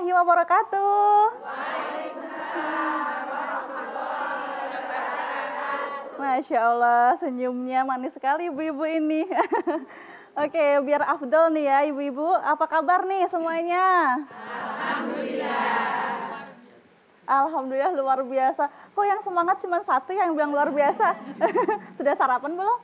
warahmatullahi wabarakatuh. Masya Allah, senyumnya manis sekali ibu-ibu ini. Oke, biar afdol nih ya ibu-ibu. Apa kabar nih semuanya? Alhamdulillah luar biasa. Kok yang semangat cuma satu yang bilang luar biasa? Sudah sarapan belum?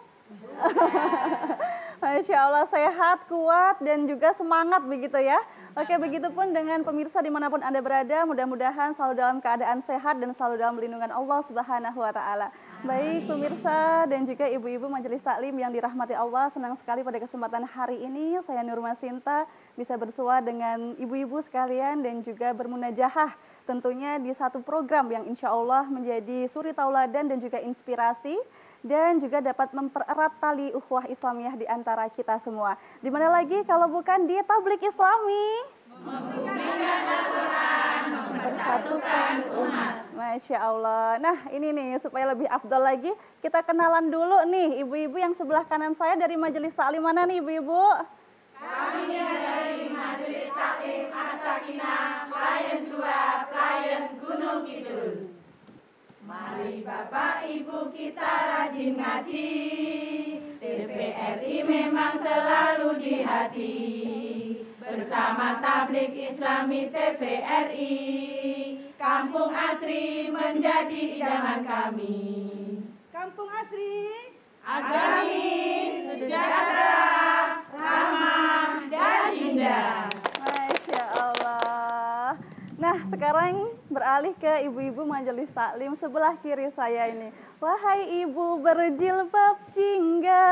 Masya Allah, sehat, kuat, dan juga semangat begitu ya. Oke, begitupun dengan pemirsa dimanapun Anda berada, mudah-mudahan selalu dalam keadaan sehat dan selalu dalam lindungan Allah Subhanahu wa Ta'ala. Baik pemirsa dan juga ibu-ibu Majelis Taklim yang dirahmati Allah, senang sekali pada kesempatan hari ini saya Nurma Sinta bisa bersua dengan ibu-ibu sekalian dan juga bermunajahah tentunya di satu program yang insya Allah menjadi suri tauladan dan juga inspirasi dan juga dapat mempererat tali ukhuwah Islamiyah di antara kita semua. Di mana lagi kalau bukan di Tablik Islami? Membuktikan Al-Quran, mempersatukan umat. Masya Allah. Nah ini nih supaya lebih afdal lagi kita kenalan dulu nih ibu-ibu yang sebelah kanan saya dari Majelis Taklim mana nih ibu-ibu? Kami dari Majelis Taklim As-Sakinah, Pelayan 2, Pelayan Gunung Kidul. Mari Bapak Ibu kita rajin ngaji, TVRI memang selalu di hati. Bersama Tablik Islami TVRI, Kampung Asri menjadi idaman kami. Kampung Asri, agamis, sejahtera, ramah, dan indah. Masya Allah. Nah sekarang beralih ke ibu-ibu Majelis Taklim sebelah kiri saya ini. Wahai ibu berjilbab jingga,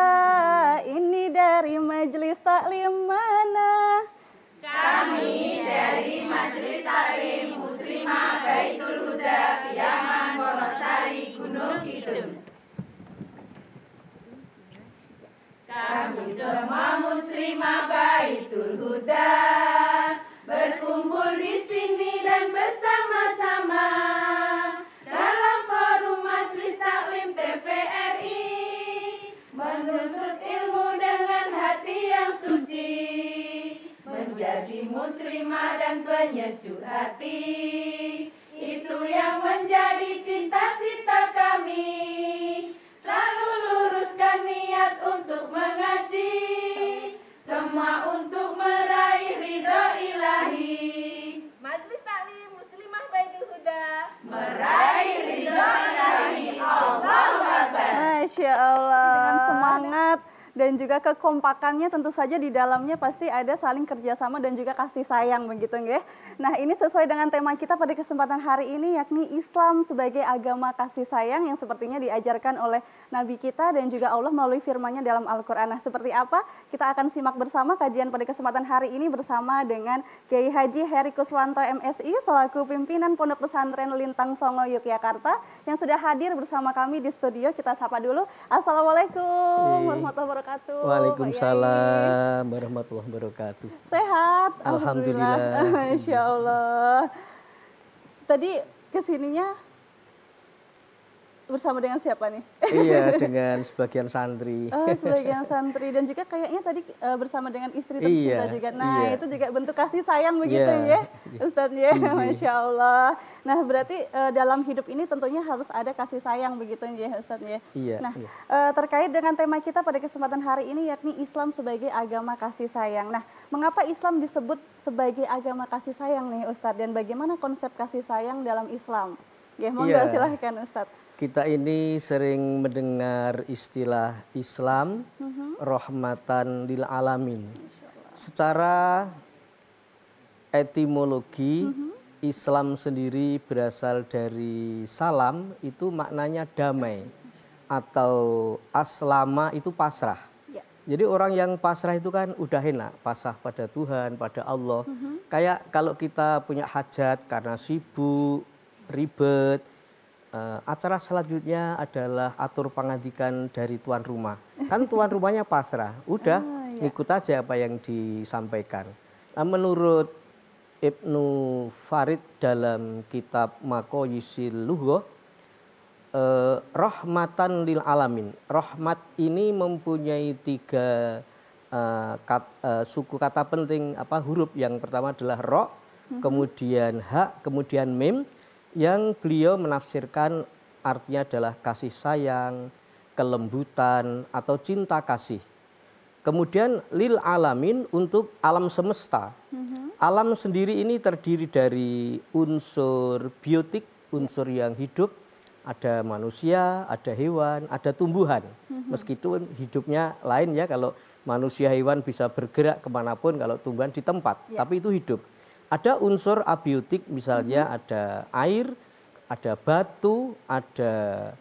ini dari Majelis Taklim mana? Kami dari Majelis Taklim Muslimah Baitul Huda Piyaman Wonosari Gunung Kidul. Kami semua muslimah Baitul Huda berkumpul di sini dan bersama-sama dalam forum Majelis Taklim TVRI menuntut ilmu dengan hati yang suci, menjadi muslimah dan penyejuk hati. Itu yang menjadi cita-cita kami. Selalu luruskan niat untuk mengaji, semua untuk meraih ridho ilahi. Majelis Taklim Muslimah Baitul Huda Meraih ridho ilahi. Allahu Akbar. Masya Allah. Dengan semangat dan juga kekompakannya tentu saja di dalamnya pasti ada saling kerjasama dan juga kasih sayang begitu nggih. Nah ini sesuai dengan tema kita pada kesempatan hari ini yakni Islam sebagai agama kasih sayang yang sepertinya diajarkan oleh Nabi kita dan juga Allah melalui firman-Nya dalam Al-Quran. Nah seperti apa? Kita akan simak bersama kajian pada kesempatan hari ini bersama dengan Kiai Haji Heri Kuswanto MSI selaku pimpinan Pondok Pesantren Lintang Songo Yogyakarta yang sudah hadir bersama kami di studio. Kita sapa dulu. Assalamualaikum warahmatullahi wabarakatuh. Waalaikumsalam warahmatullahi wabarakatuh. Sehat? Alhamdulillah. Masya Allah. Tadi kesininya bersama dengan siapa nih? Iya, dengan sebagian santri. Oh, sebagian santri dan juga kayaknya tadi bersama dengan istri tercinta juga. Nah, itu juga bentuk kasih sayang begitu ya, Ustadz ya. Masya Allah. Nah, berarti dalam hidup ini tentunya harus ada kasih sayang begitu ya, Ustadz ya. Iya. Nah, terkait dengan tema kita pada kesempatan hari ini yakni Islam sebagai agama kasih sayang. Nah, mengapa Islam disebut sebagai agama kasih sayang nih, Ustadz? Dan bagaimana konsep kasih sayang dalam Islam? Ya, monggo silahkan Ustadz. Kita ini sering mendengar istilah Islam rahmatan lil alamin. Secara etimologi Islam sendiri berasal dari salam, itu maknanya damai, atau aslama itu pasrah. Jadi orang yang pasrah itu kan udah enak, pasrah pada Tuhan, pada Allah. Kayak kalau kita punya hajat karena sibuk, ribet, acara selanjutnya adalah atur pangandikan dari tuan rumah. Kan tuan rumahnya pasrah, udah ikut aja apa yang disampaikan. Nah, menurut Ibnu Farid dalam kitab Maqayisil Lugha, rahmatan lil alamin. Rahmat ini mempunyai tiga suku kata penting, huruf. Yang pertama adalah ro, kemudian ha, kemudian mim, yang beliau menafsirkan artinya adalah kasih sayang, kelembutan, atau cinta kasih. Kemudian lil alamin untuk alam semesta. Alam sendiri ini terdiri dari unsur biotik, unsur yang hidup, ada manusia, ada hewan, ada tumbuhan. Meskipun hidupnya lain ya, kalau manusia hewan bisa bergerak kemanapun, kalau tumbuhan di tempat, tapi itu hidup. Ada unsur abiotik, misalnya ada air, ada batu, ada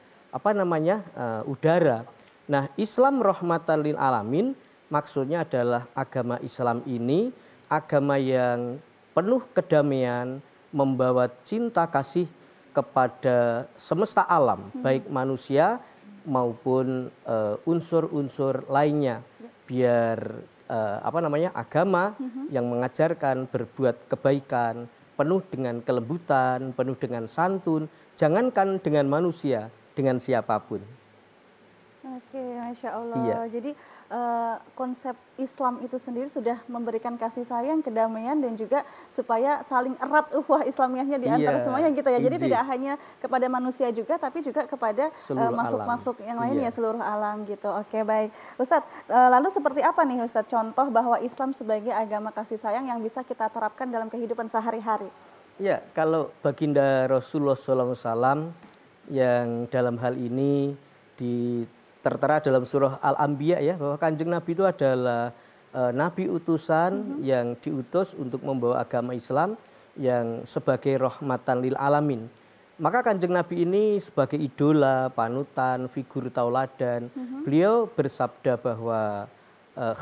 udara. Nah, Islam rahmatan lil alamin maksudnya adalah agama Islam ini agama yang penuh kedamaian, membawa cinta kasih kepada semesta alam, baik manusia maupun unsur-unsur lainnya, biar agama yang mengajarkan berbuat kebaikan, penuh dengan kelembutan, penuh dengan santun, jangankan dengan manusia, dengan siapapun. Oke, Masya Allah. Iya. Jadi konsep Islam itu sendiri sudah memberikan kasih sayang, kedamaian, dan juga supaya saling erat ukhuwah Islamiyahnya di antara semuanya gitu ya. Jadi tidak hanya kepada manusia juga, tapi juga kepada makhluk-makhluk yang lainnya, seluruh alam gitu. Oke, baik. Ustadz, lalu seperti apa nih Ustadz contoh bahwa Islam sebagai agama kasih sayang yang bisa kita terapkan dalam kehidupan sehari-hari? Ya, kalau baginda Rasulullah SAW yang dalam hal ini tertera dalam surah Al-Anbiya ya, bahwa Kanjeng Nabi itu adalah nabi utusan yang diutus untuk membawa agama Islam yang sebagai rahmatan lil alamin. Maka Kanjeng Nabi ini sebagai idola, panutan, figur tauladan, beliau bersabda bahwa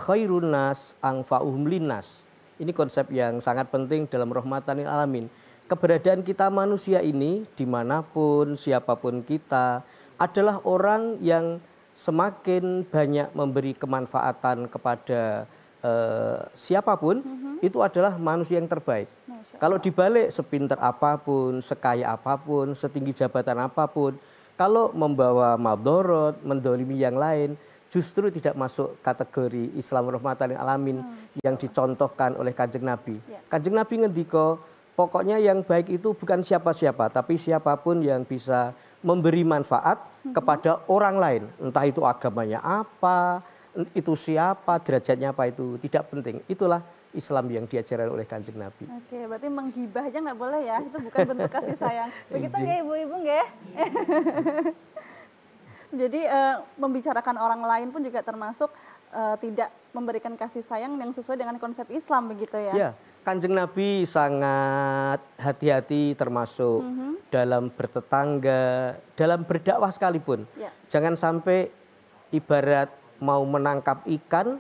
khairun nas anfa'uhum linnas. Ini konsep yang sangat penting dalam rahmatan lil alamin. Keberadaan kita manusia ini dimanapun, siapapun kita, adalah orang yang semakin banyak memberi kemanfaatan kepada siapapun, itu adalah manusia yang terbaik. Kalau dibalik sepintar apapun, sekaya apapun, setinggi jabatan apapun, kalau membawa madorot, mendolimi yang lain, justru tidak masuk kategori Islam rahmatan lil alamin yang dicontohkan oleh Kanjeng Nabi. Kanjeng Nabi ngendika, pokoknya yang baik itu bukan siapa-siapa, tapi siapapun yang bisa memberi manfaat kepada orang lain. Entah itu agamanya apa, itu siapa, derajatnya apa, itu tidak penting. Itulah Islam yang diajarkan oleh Kanjeng Nabi. Oke, berarti menghibah aja nggak boleh ya, itu bukan bentuk kasih sayang. Begitu nggak ibu-ibu nggak? Jadi membicarakan orang lain pun juga termasuk tidak memberikan kasih sayang yang sesuai dengan konsep Islam begitu ya? Ya, Kanjeng Nabi sangat hati-hati termasuk dalam bertetangga, dalam berdakwah sekalipun. Jangan sampai ibarat mau menangkap ikan,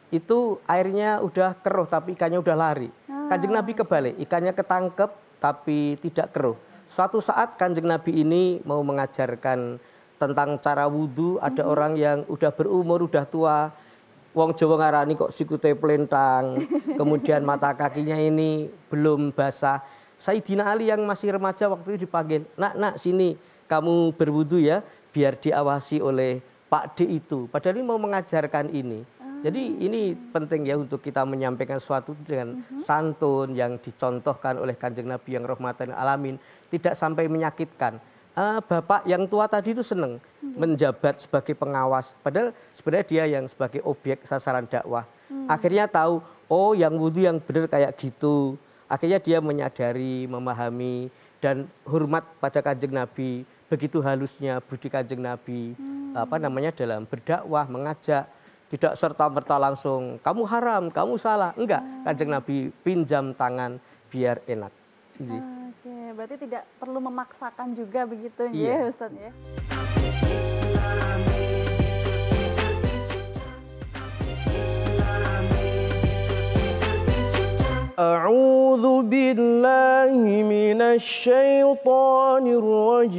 itu airnya udah keruh tapi ikannya udah lari. Kanjeng Nabi kebalik, ikannya ketangkep tapi tidak keruh. Suatu saat Kanjeng Nabi ini mau mengajarkan tentang cara wudhu, ada orang yang udah berumur, udah tua, wong Jawa ngarani kok sikute plentang, kemudian mata kakinya ini belum basah. Sayyidina Ali yang masih remaja waktu itu dipanggil, nak sini kamu berwudhu ya, biar diawasi oleh Pak D itu. Padahal ini mau mengajarkan ini. Jadi ini penting ya untuk kita menyampaikan sesuatu dengan santun yang dicontohkan oleh Kanjeng Nabi yang rahmatan lil alamin, tidak sampai menyakitkan. Bapak yang tua tadi itu senang menjabat sebagai pengawas, padahal sebenarnya dia yang sebagai objek sasaran dakwah. Akhirnya tahu, oh yang wudhu yang benar kayak gitu. Akhirnya dia menyadari, memahami, dan hormat pada Kanjeng Nabi. Begitu halusnya budi Kanjeng Nabi, dalam berdakwah, mengajak, tidak serta-merta langsung kamu haram, kamu salah. Enggak, Kanjeng Nabi pinjam tangan biar enak. Oke, berarti tidak perlu memaksakan juga begitu ya Ustaz ya. A'udzu billahi minasy syaithanir rajim.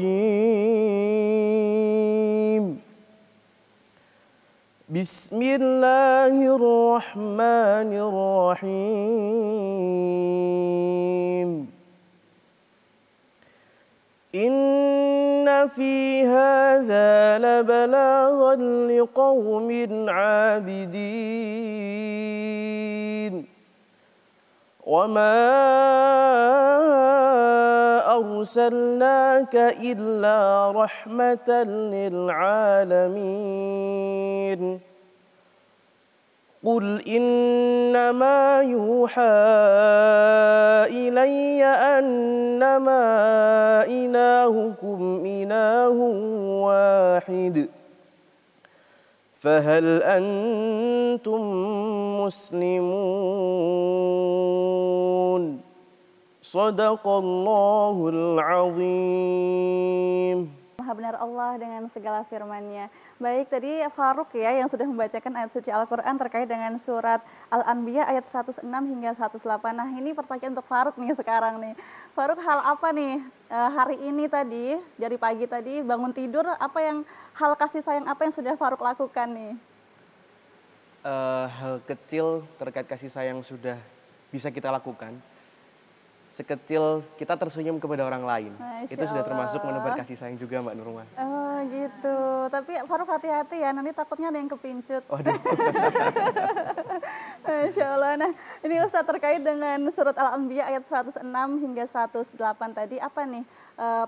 Bismillahirrahmanirrahim. Inna fi hadza labalaghan liqaumin 'abidin. وما أرسلناك إلا رحمة للعالمين قل إنما يوحى إلي أنما إلهكم إله واحد فهل أنتم مسلمون صدق الله العظيم. Maha benar Allah dengan segala firman-Nya. Baik, tadi Faruk ya yang sudah membacakan ayat suci Al-Quran terkait dengan surat Al-Anbiya ayat 106 hingga 108. Nah, ini pertanyaan untuk Faruk nih sekarang nih. Faruk, hal apa nih hari ini tadi, dari pagi tadi bangun tidur, hal kasih sayang apa yang sudah Faruk lakukan nih? Hal kecil terkait kasih sayang sudah bisa kita lakukan. Sekecil kita tersenyum kepada orang lain. Masya Itu sudah termasuk Allah. menebar kasih sayang juga, Mbak Nurman. Oh gitu, tapi Faruk hati-hati ya, nanti takutnya ada yang kepincut. Waduh. Masya Allah. Nah, ini Ustadz terkait dengan surat Al-Anbiya ayat 106 hingga 108 tadi, apa nih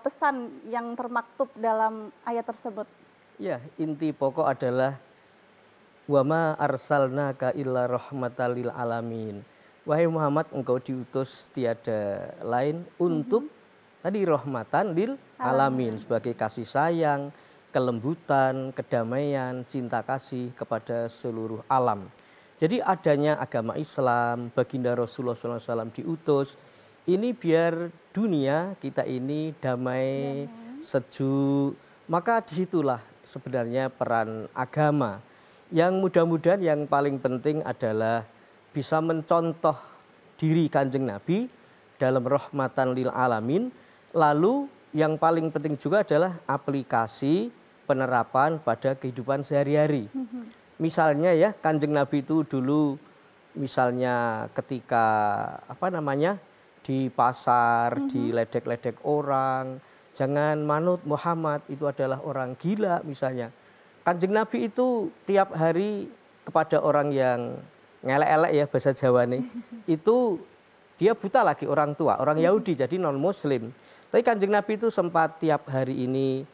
pesan yang termaktub dalam ayat tersebut? Ya, inti pokok adalah wama arsalnaka illa rahmatal lil alamin. Wahai Muhammad, engkau diutus tiada lain untuk tadi rahmatan lil alamin, sebagai kasih sayang, kelembutan, kedamaian, cinta kasih kepada seluruh alam. Jadi adanya agama Islam, baginda Rasulullah SAW diutus, ini biar dunia kita ini damai, sejuk. Maka disitulah sebenarnya peran agama. Yang mudah-mudahan yang paling penting adalah bisa mencontoh diri Kanjeng Nabi dalam rahmatan lil alamin. Lalu yang paling penting juga adalah aplikasi penerapan pada kehidupan sehari-hari. Misalnya ya, Kanjeng Nabi itu dulu misalnya ketika di pasar, diledek-ledek orang, jangan manut Muhammad, itu adalah orang gila misalnya. Kanjeng Nabi itu tiap hari kepada orang yang ngelek-elek ya bahasa Jawa nih, itu dia buta lagi orang tua, orang Yahudi jadi non Muslim. Tapi Kanjeng Nabi itu sempat tiap hari ini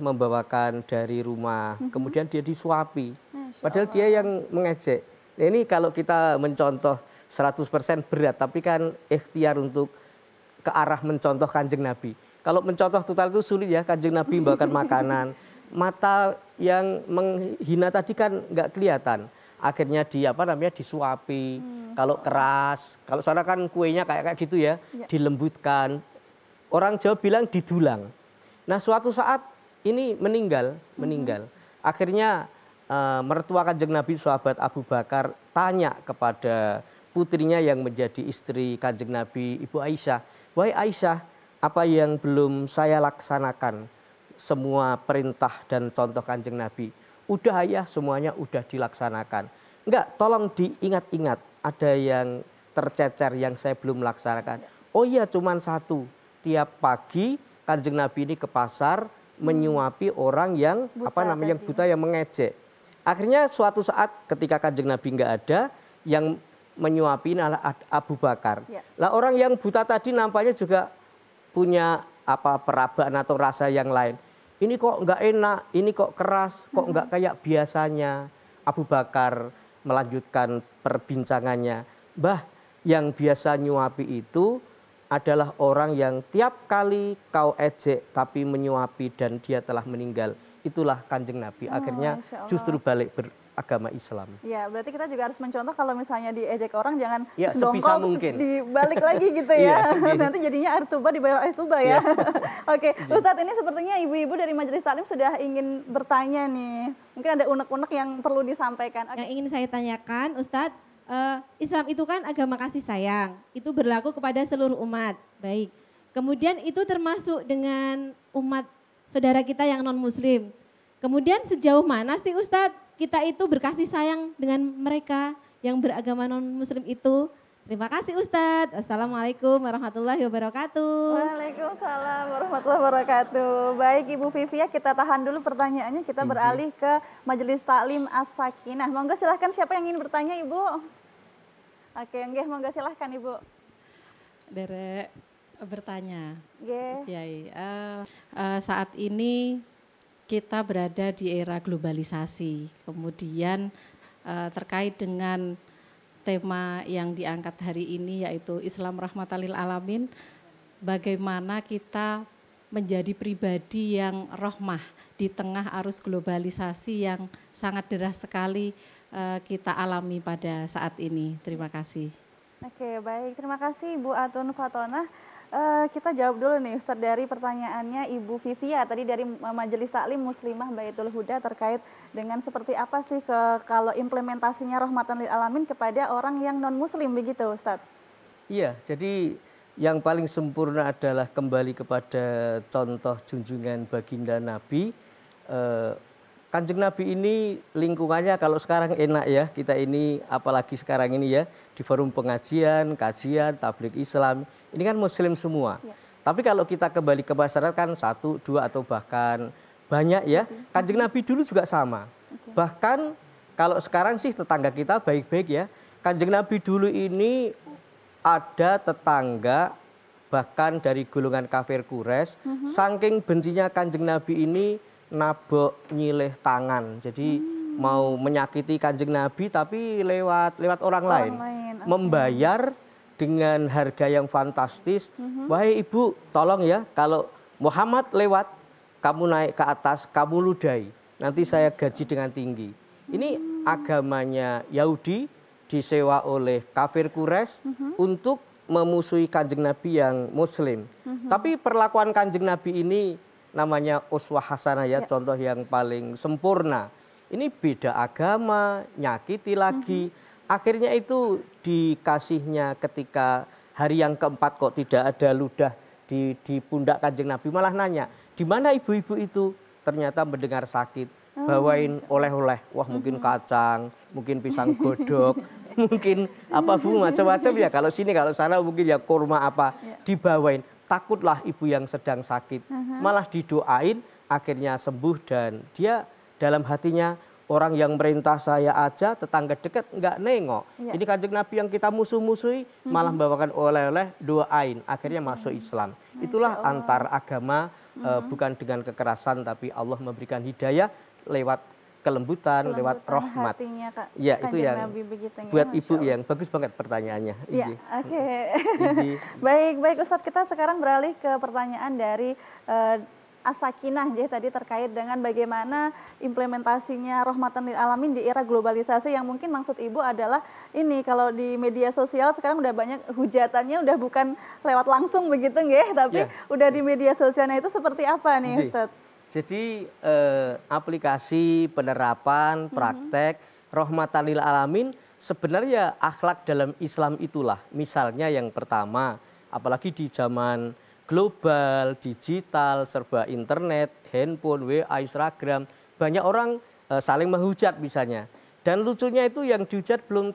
membawakan dari rumah, kemudian dia disuapi. Padahal dia yang mengejek. Nah, ini kalau kita mencontoh 100% berat, tapi kan ikhtiar untuk ke arah mencontoh Kanjeng Nabi. Kalau mencontoh total itu sulit ya, Kanjeng Nabi membawakan makanan. Mata yang menghina tadi kan nggak kelihatan. Akhirnya disuapi. Kalau keras, kalau sana kan kuenya kayak gitu ya, dilembutkan. Orang Jawa bilang didulang. Nah, suatu saat ini meninggal. Akhirnya mertua Kanjeng Nabi sahabat Abu Bakar tanya kepada putrinya yang menjadi istri Kanjeng Nabi, Ibu Aisyah, "Wahai Aisyah, apa yang belum saya laksanakan? Semua perintah dan contoh Kanjeng Nabi." "Udah ya, semuanya udah dilaksanakan." "Enggak, tolong diingat-ingat, ada yang tercecer yang saya belum laksanakan." "Oh iya, cuman satu. Tiap pagi Kanjeng Nabi ini ke pasar menyuapi orang yang yang buta, yang mengejek." Akhirnya suatu saat ketika Kanjeng Nabi enggak ada, yang menyuapi adalah Abu Bakar. Lah orang yang buta tadi nampaknya juga punya perabaan atau rasa yang lain. Ini kok nggak enak, ini kok keras, kok nggak kayak biasanya. Abu Bakar melanjutkan perbincangannya, "Mbah, yang biasa nyuapi itu adalah orang yang tiap kali kau ejek tapi menyuapi dan dia telah meninggal. Itulah Kanjeng Nabi." Akhirnya justru balik beragama Islam. Ya, berarti kita juga harus mencontoh kalau misalnya diejek orang jangan sebisa mungkin dibalik lagi gitu ya. Nanti jadinya air tuba dibayar air tuba ya. Oke, Ustadz, ini sepertinya ibu-ibu dari Majelis Taklim sudah ingin bertanya nih. Mungkin ada unek-unek yang perlu disampaikan. Yang ingin saya tanyakan, Ustadz, Islam itu kan agama kasih sayang. Itu berlaku kepada seluruh umat. Baik. Kemudian itu termasuk dengan umat saudara kita yang non-muslim. Kemudian sejauh mana sih Ustadz kita itu berkasih sayang dengan mereka yang beragama non-muslim itu? Terima kasih Ustadz. Assalamualaikum warahmatullahi wabarakatuh. Waalaikumsalam warahmatullahi wabarakatuh. Baik Ibu Vivia, kita tahan dulu pertanyaannya. Kita beralih ke Majelis Taklim As-Sakinah. Monggo silahkan, siapa yang ingin bertanya Ibu? Oke, nggih monggo silahkan Ibu. Derek bertanya, Nggih. Kiai, saat ini kita berada di era globalisasi, kemudian terkait dengan tema yang diangkat hari ini yaitu Islam rahmatan lil alamin, bagaimana kita menjadi pribadi yang rahmah di tengah arus globalisasi yang sangat deras sekali kita alami pada saat ini. Terima kasih. Oke, baik. Terima kasih Ibu Atun Fatonah. Kita jawab dulu nih Ustadz dari pertanyaannya Ibu Vivia tadi dari Majelis Taklim Muslimah Baitul Huda terkait dengan seperti apa sih kalau implementasinya rahmatan lil alamin kepada orang yang non muslim begitu Ustadz? Iya, jadi yang paling sempurna adalah kembali kepada contoh junjungan baginda Nabi. Kanjeng Nabi ini lingkungannya kalau sekarang enak ya, kita ini apalagi sekarang ini ya di forum pengajian, kajian, tabligh Islam, ini kan muslim semua. Ya. Tapi kalau kita kembali ke masyarakat kan 1, 2 atau bahkan banyak ya, Kanjeng Nabi dulu juga sama. Bahkan kalau sekarang sih tetangga kita baik-baik ya, Kanjeng Nabi dulu ini ada tetangga bahkan dari golongan kafir Quraisy, saking bencinya Kanjeng Nabi ini nabok nyileh tangan, jadi mau menyakiti Kanjeng Nabi tapi lewat orang lain. Membayar dengan harga yang fantastis. Wahai ibu, tolong ya kalau Muhammad lewat, kamu naik ke atas, kamu ludahi, nanti saya gaji dengan tinggi. Ini agamanya Yahudi disewa oleh kafir Quraisy untuk memusuhi Kanjeng Nabi yang muslim. Tapi perlakuan Kanjeng Nabi ini namanya uswah hasanah ya, contoh yang paling sempurna. Ini beda agama, nyakiti lagi. Akhirnya itu dikasihnya ketika hari yang keempat kok tidak ada ludah di pundak Kanjeng Nabi. Malah nanya, di mana ibu-ibu itu? Ternyata mendengar sakit, bawain oleh-oleh. Wah mungkin kacang, mungkin pisang godok, mungkin apa bu macam-macam ya. Kalau sini, kalau sana mungkin ya kurma apa, dibawain. Takutlah ibu yang sedang sakit, malah didoain, akhirnya sembuh dan dia dalam hatinya orang yang merintah saya aja tetangga dekat nggak nengok. Ini Kanjeng Nabi yang kita musuh-musuhi malah membawakan oleh-oleh, doain, akhirnya masuk Islam. Itulah antar agama, bukan dengan kekerasan tapi Allah memberikan hidayah lewat kelembutan, lewat rahmat. Hatinya, Kak. Ya, itu yang Nabi begitu, buat Ibu yang bagus banget pertanyaannya. Ya, oke. Baik Ustadz, kita sekarang beralih ke pertanyaan dari As-Sakinah tadi terkait dengan bagaimana implementasinya rahmatan lil alamin di era globalisasi yang mungkin maksud Ibu adalah ini kalau di media sosial sekarang udah banyak hujatannya udah bukan lewat langsung begitu nggih, tapi udah di media sosialnya itu seperti apa nih Ustadz? Jadi aplikasi penerapan praktek rahmatan lil alamin sebenarnya akhlak dalam Islam itulah. Misalnya yang pertama, apalagi di zaman global, digital, serba internet, handphone, WA, Instagram, banyak orang saling menghujat misalnya. Dan lucunya itu yang dihujat belum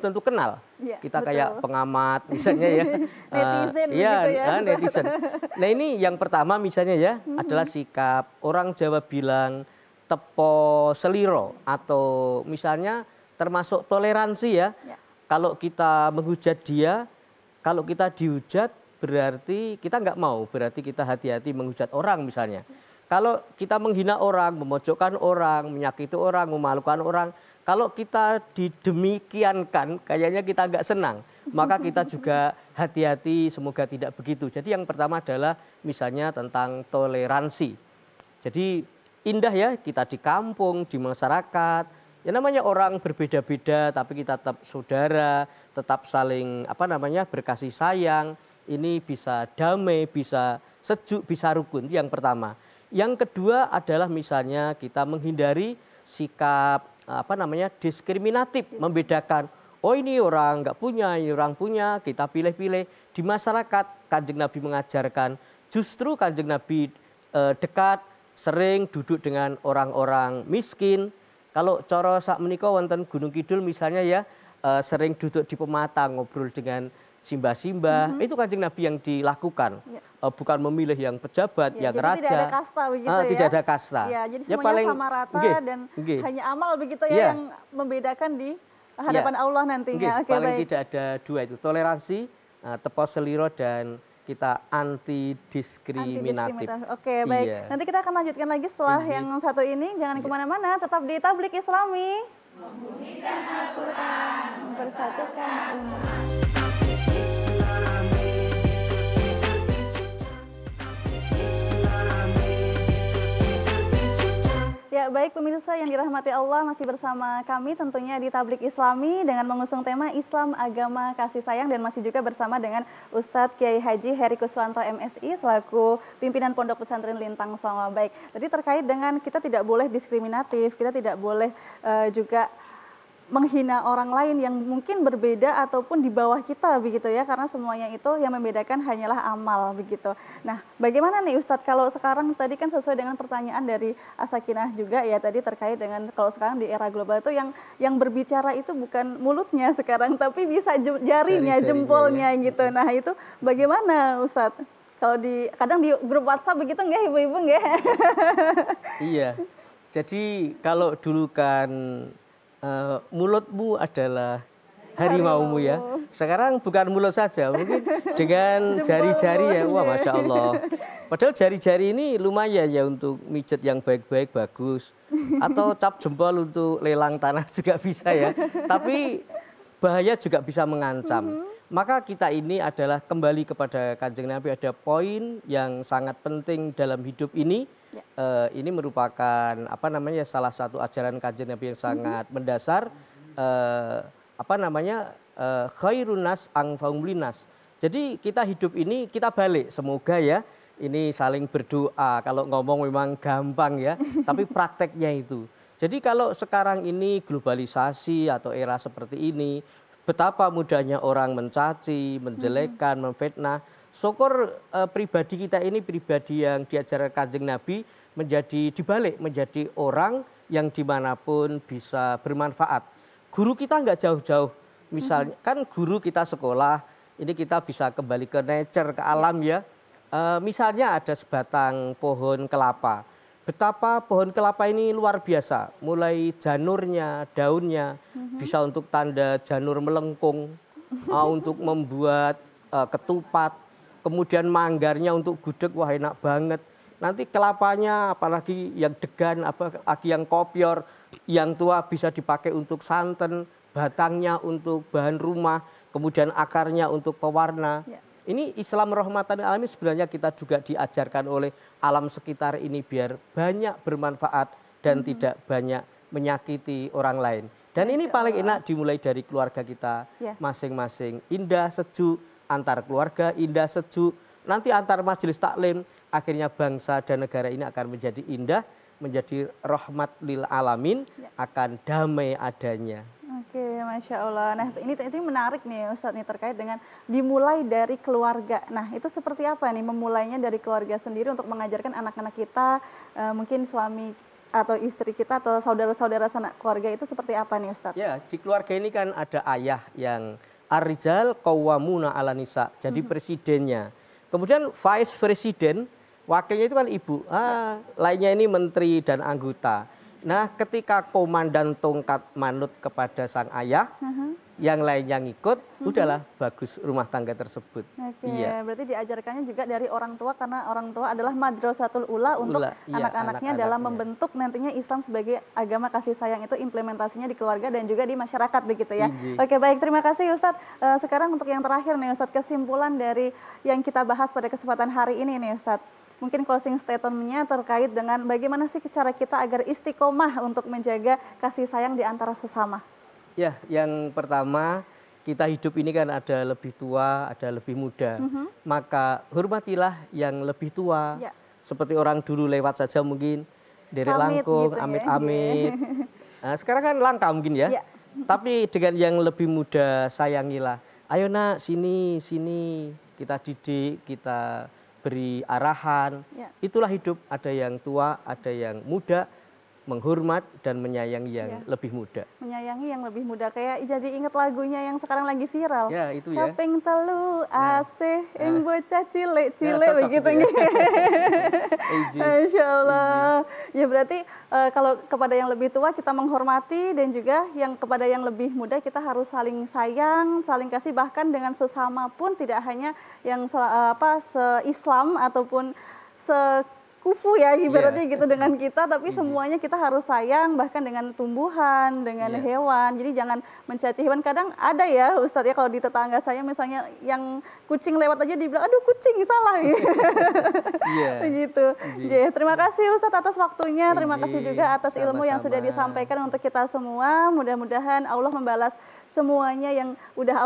tentu kenal. Ya, kita betul. Kayak pengamat misalnya ya. Netizen gitu ya. Netizen. Nah ini yang pertama misalnya ya adalah sikap orang Jawa bilang tepo seliro atau misalnya termasuk toleransi ya. Kalau kita menghujat dia, kalau kita dihujat berarti kita nggak mau, berarti kita hati-hati menghujat orang misalnya. Kalau kita menghina orang, memojokkan orang, menyakiti orang, memalukan orang, kalau kita didemikiankan, kayaknya kita nggak senang. Maka kita juga hati-hati, semoga tidak begitu. Jadi yang pertama adalah misalnya tentang toleransi. Jadi indah ya kita di kampung, di masyarakat. Ya namanya orang berbeda-beda, tapi kita tetap saudara, tetap saling berkasih sayang. Ini bisa damai, bisa sejuk, bisa rukun. Itu yang pertama. Yang kedua adalah misalnya kita menghindari sikap diskriminatif, membedakan. Oh ini orang nggak punya, ini orang punya, kita pilih-pilih. Di masyarakat Kanjeng Nabi mengajarkan justru Kanjeng Nabi dekat, sering duduk dengan orang-orang miskin. Kalau coro sak menika wonten Gunung Kidul misalnya ya, sering duduk di pematang ngobrol dengan simbah-simbah, itu Kanjeng Nabi yang dilakukan, bukan memilih yang pejabat, yang raja. Tidak ada kasta begitu ya? Tidak ada kasta. Ya, jadi semuanya sama rata dan hanya amal begitu ya yang membedakan di hadapan Allah nantinya. Oke, paling baik. tidak ada dua itu, toleransi, tepo seliro, dan kita anti diskriminatif. Oke, baik. Iya. Nanti kita akan lanjutkan lagi setelah yang satu ini. Jangan kemana-mana, tetap di Tablik Islami. Membumikan Al-Quran, Mempersatukan umat. Ya, baik pemirsa yang dirahmati Allah, masih bersama kami tentunya di Tablik Islami dengan mengusung tema Islam Agama Kasih Sayang, dan masih juga bersama dengan Ustadz Kiai Haji Heri Kuswanto MSI selaku pimpinan Pondok Pesantren Lintang Songo. Baik, tadi terkait dengan kita tidak boleh diskriminatif, kita tidak boleh juga menghina orang lain yang mungkin berbeda ataupun di bawah kita begitu ya, karena semuanya itu yang membedakan hanyalah amal begitu. Nah, bagaimana nih Ustadz kalau sekarang tadi kan sesuai dengan pertanyaan dari Asakinah juga ya tadi terkait dengan kalau sekarang di era global itu yang berbicara itu bukan mulutnya sekarang tapi bisa jarinya, jempolnya ya. Gitu. Nah, itu bagaimana Ustadz? Kalau kadang di grup WhatsApp begitu nggak ibu-ibu nggak? Iya. Jadi kalau dulu kan mulutmu adalah harimaumu ya. Sekarang bukan mulut saja, mungkin dengan jari-jari ya. Wah, Masya Allah. Padahal jari-jari ini lumayan ya untuk mijet yang baik-baik, bagus. Atau cap jempol untuk lelang tanah juga bisa ya. Tapi bahaya juga bisa mengancam. Maka kita ini adalah kembali kepada Kanjeng Nabi, ada poin yang sangat penting dalam hidup ini. Ini merupakan salah satu ajaran Kanjeng Nabi yang sangat mendasar, khairun nas anfa'uhum linnas. Jadi kita hidup ini kita balik, semoga ya ini saling berdoa. Kalau ngomong memang gampang ya, tapi prakteknya itu. Jadi kalau sekarang ini globalisasi atau era seperti ini, betapa mudahnya orang mencaci, menjelekkan, memfitnah. Syukur pribadi kita ini pribadi yang diajarkan Kanjeng Nabi menjadi dibalik, menjadi orang yang dimanapun bisa bermanfaat. Guru kita nggak jauh-jauh, misalnya kan guru kita sekolah, ini kita bisa kembali ke nature, ke alam ya. Misalnya ada sebatang pohon kelapa, betapa pohon kelapa ini luar biasa, mulai janurnya, daunnya, bisa untuk tanda janur melengkung, untuk membuat ketupat, kemudian manggarnya untuk gudeg, wah enak banget. Nanti kelapanya apalagi yang degan, apalagi yang kopior, yang tua bisa dipakai untuk santan, batangnya untuk bahan rumah, kemudian akarnya untuk pewarna. Ya. Ini Islam rahmatan lil alamin, sebenarnya kita juga diajarkan oleh alam sekitar ini biar banyak bermanfaat dan tidak banyak menyakiti orang lain. Dan ini paling enak dimulai dari keluarga kita masing-masing. Indah, sejuk, antar keluarga, indah, sejuk. Nanti antar majelis taklim, akhirnya bangsa dan negara ini akan menjadi indah, menjadi rahmat lil alamin, akan damai adanya. Oke, Masya Allah. Nah, ini menarik nih Ustadz nih terkait dengan dimulai dari keluarga. Nah, itu seperti apa nih memulainya dari keluarga sendiri untuk mengajarkan anak-anak kita, mungkin suami atau istri kita atau saudara-saudara sanak keluarga itu seperti apa nih Ustadz? Ya, di keluarga ini kan ada ayah yang ar-rijal qawwamuna 'alan nisa, jadi presidennya. Kemudian vice presiden, wakilnya itu kan ibu, lainnya ini menteri dan anggota. Nah, ketika komandan tongkat manut kepada sang ayah, yang lainnya ngikut, udahlah bagus rumah tangga tersebut. Oke, berarti diajarkannya juga dari orang tua, karena orang tua adalah madrasatul ula untuk anak-anaknya dalam membentuk nantinya Islam sebagai agama kasih sayang, itu implementasinya di keluarga dan juga di masyarakat begitu ya. Oke, baik, terima kasih Ustadz. Sekarang untuk yang terakhir nih Ustadz, kesimpulan dari yang kita bahas pada kesempatan hari ini nih Ustadz. Mungkin closing statement-nya terkait dengan bagaimana sih cara kita agar istiqomah untuk menjaga kasih sayang di antara sesama. Ya, yang pertama kita hidup ini kan ada lebih tua, ada lebih muda. Maka hormatilah yang lebih tua. Ya. Seperti orang dulu lewat saja mungkin derek langkung, gitu amit-amit. Nah, sekarang kan langka mungkin ya. Tapi dengan yang lebih muda sayangilah. Ayo nak, sini, sini. Kita didik, kita beri arahan. Itulah hidup, ada yang tua, ada yang muda, menghormat dan menyayangi yang lebih muda. Menyayangi yang lebih muda, kayak jadi ingat lagunya yang sekarang lagi viral. Ya, itu ya. Kaping telu asih ing bocah cilik-cilik begitu. Ya. Masya Allah. Ya berarti kalau kepada yang lebih tua kita menghormati, dan juga yang kepada yang lebih muda kita harus saling sayang, saling kasih, bahkan dengan sesama pun tidak hanya yang se-Islam ataupun kufu ya ibaratnya gitu dengan kita, tapi semuanya kita harus sayang, bahkan dengan tumbuhan, dengan hewan. Jadi jangan mencaci hewan. Kadang ada ya Ustadz ya, kalau di tetangga saya misalnya yang kucing lewat aja dibilang aduh kucing salah begitu. Terima kasih Ustadz atas waktunya, terima kasih juga atas ilmu yang sudah disampaikan untuk kita semua. Mudah-mudahan Allah membalas semuanya yang udah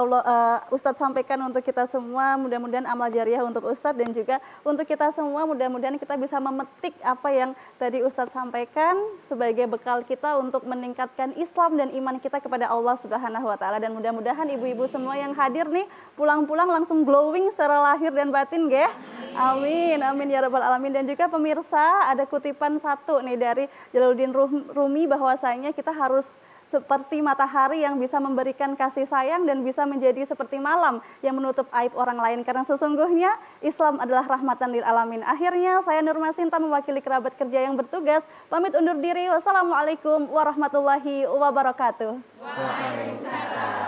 Ustadz sampaikan untuk kita semua. Mudah-mudahan amal jariah untuk Ustadz dan juga untuk kita semua. Mudah-mudahan kita bisa memetik apa yang tadi Ustadz sampaikan sebagai bekal kita untuk meningkatkan Islam dan iman kita kepada Allah Subhanahu wa Ta'ala. Dan mudah-mudahan ibu-ibu semua yang hadir nih pulang-pulang langsung glowing secara lahir dan batin, nggih. Amin, amin ya rabbal alamin. Dan juga pemirsa, ada kutipan satu nih dari Jalaluddin Rumi, bahwasanya kita harus seperti matahari yang bisa memberikan kasih sayang dan bisa menjadi seperti malam yang menutup aib orang lain. Karena sesungguhnya Islam adalah rahmatan lil alamin. Akhirnya saya Nur Masinta mewakili kerabat kerja yang bertugas pamit undur diri. Wassalamualaikum warahmatullahi wabarakatuh. Waalaikumsalam.